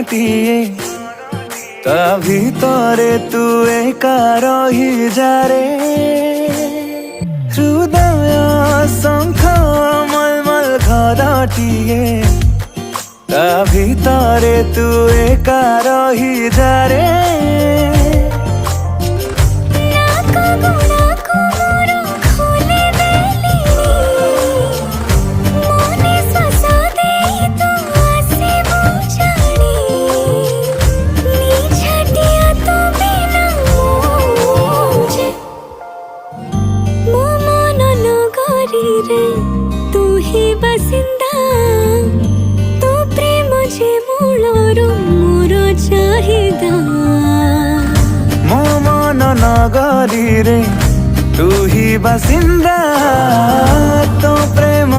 घरटिए ता भितरे तू एका रही जारे हृदय शंख मलमल घरटिए ता भितरे तू एका रही जारे तू ही बसिंदा तू प्रेम जे मूलरो मोर चाहिदा मो मन नगरी रे तू ही बसिंदा तो प्रेम